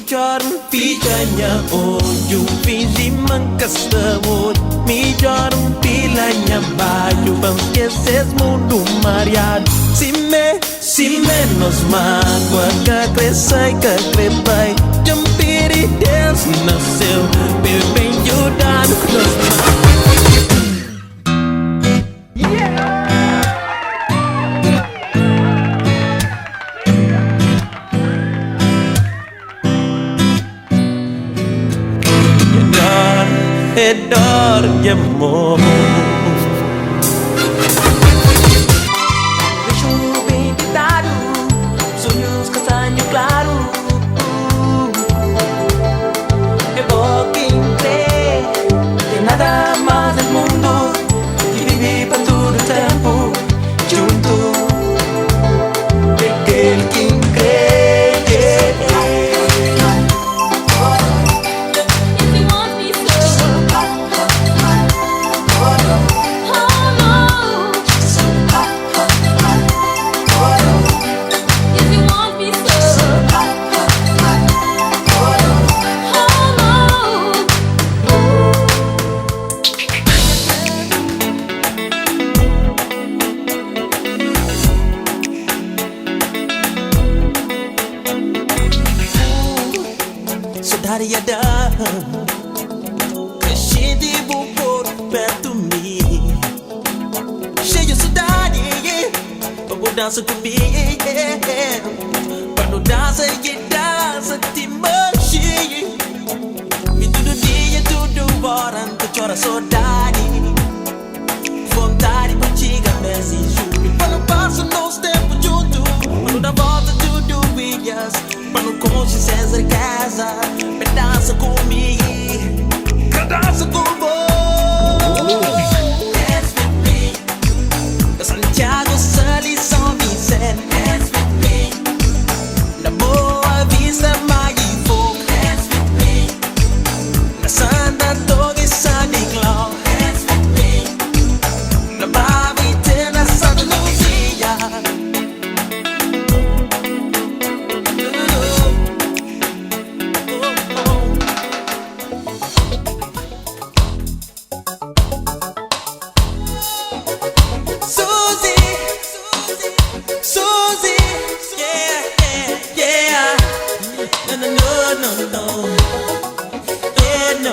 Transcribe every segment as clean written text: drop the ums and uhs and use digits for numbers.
Mijaran pijanya ujung Fingi mengkesewut Mijaran pilanya baju Bangkeses mundo mariado Si menos mágoa Cacresai, cacrepai Jampiri Deus nasceu Bem ajudado nos Edor de amor Vejo bem pintado Sonhos castanho claro É bom quem crê Tem nada mais no mundo Que vive para todo tempo Junto De aquele quem crê Saudade ada Crescendo e vou por perto de mim Cheio de saudade Vamos dançar comigo Quando dança e dança te manche E todo dia, toda hora Tu chora saudade Vontade pra chegar nesse junto Quando passa nosso tempo junto Quando dá volta tudo dias Quando consciência de casa Pedaça comigo Pedaça com Dance with me Da Santiago, Sali, São Vicente Dance with me Da Boa Vista, Magua Dance with me Da Santa Torre, Santa Clau Dance with me Da Bavite, da Santa Luzia Suzy, yeah No Yeah, no,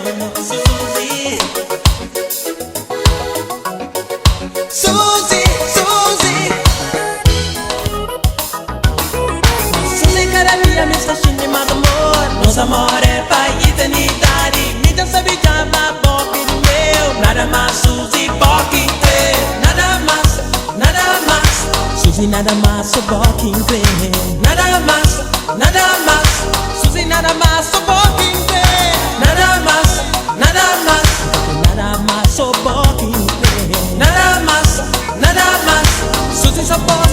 Suzy Suzy, cada dia me está cheio de mais amor Nosso amor é pra eternidade Me dá sabe chamar Bob meu Nada mais Suzy, Bob inteiro Nada mais Suzy, nada mais, só boca inglês Nada mais Suzy, nada mais, só boca inglês Nada mais só boca inglês Nada mais Suzy, só boca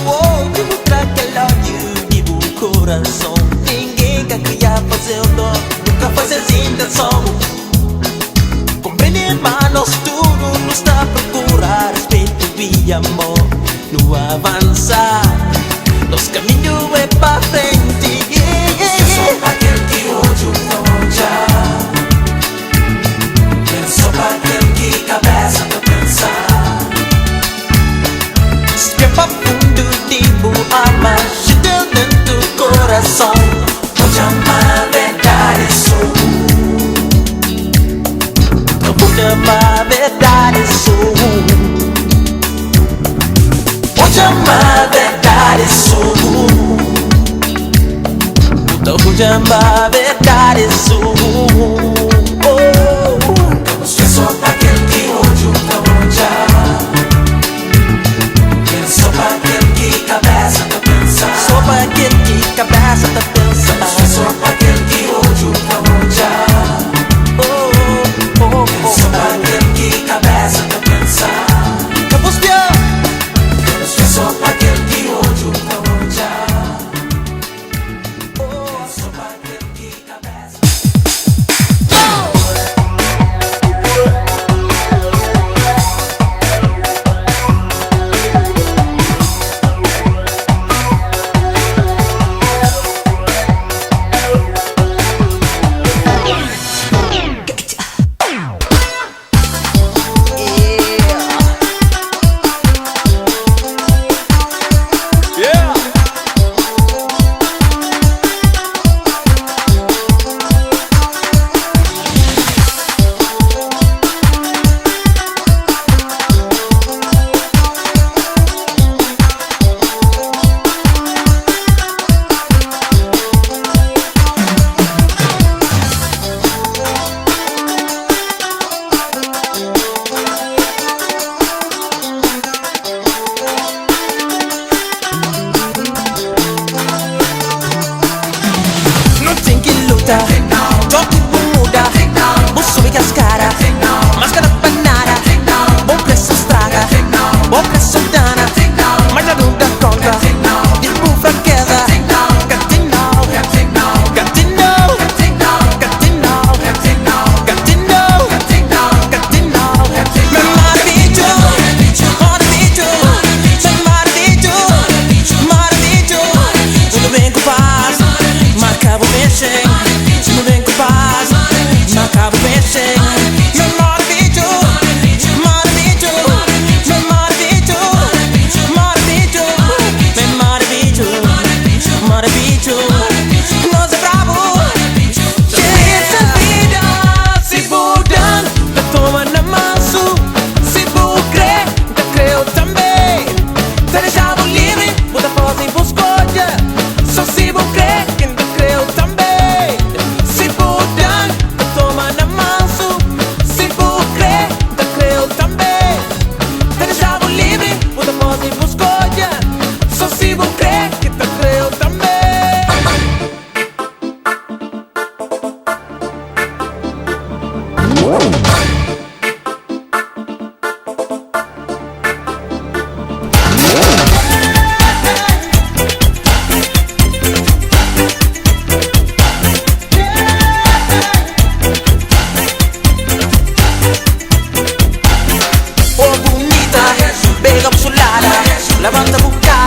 vou demonstrar que I love you de bom coração. Ninguém quer criar fazer o dó, nunca foi sem intenção. Compreende, mas nós tudo nos está a procurar respeito e amor. No avançar, nosso caminho é pra frente. Só pra aquele que hoje o olhar, só pra aquele que cabeça pra pensar. Se é pra fundo de boa alma, se deu dentro do coração. Pode amar a verdade, sou. Pode amar a verdade, sou. Pode amar a verdade, sou. Pode amar a verdade, sou. É só pra aquele que hoje o olhar, só pra aquele que cabeça tá pensar. Só pra aquele que cabeça tá pensar. Só pra aquele que hoje o olhar, só pra aquele que cabeça tá pensar. Só pra aquele que hoje o olhar, só pra aquele que cabeça. Toque por muda, vou subir as caras. Máscara pra nada, bom preço estraga. Bom preço dana, mas já não dá conta. Tipo fraqueza, gatino, gatino, gatino, gatino, gatino. Me maravilho, maravilho, me maravilho, maravilho. Tudo bem com paz, marca o mexer. Tudo bem com paz, marca o mexer. Me maravilho, maravilho, me maravilho, maravilho, me maravilho, maravilho. Nós é bravo, que essa vida se muda, tá tomando manso. Se vou crer, tá creu também. Tá deixado livre, vou dar voz em escolha. Só se vou crer, quem tá creu também. Se vou dar, tá tomando manso. Se vou crer, tá creu também. Tá deixado livre, vou dar voz em escolha. Só se vou crer, quem tá creu também. Oh bonita, pega pro lado, levanta a boca.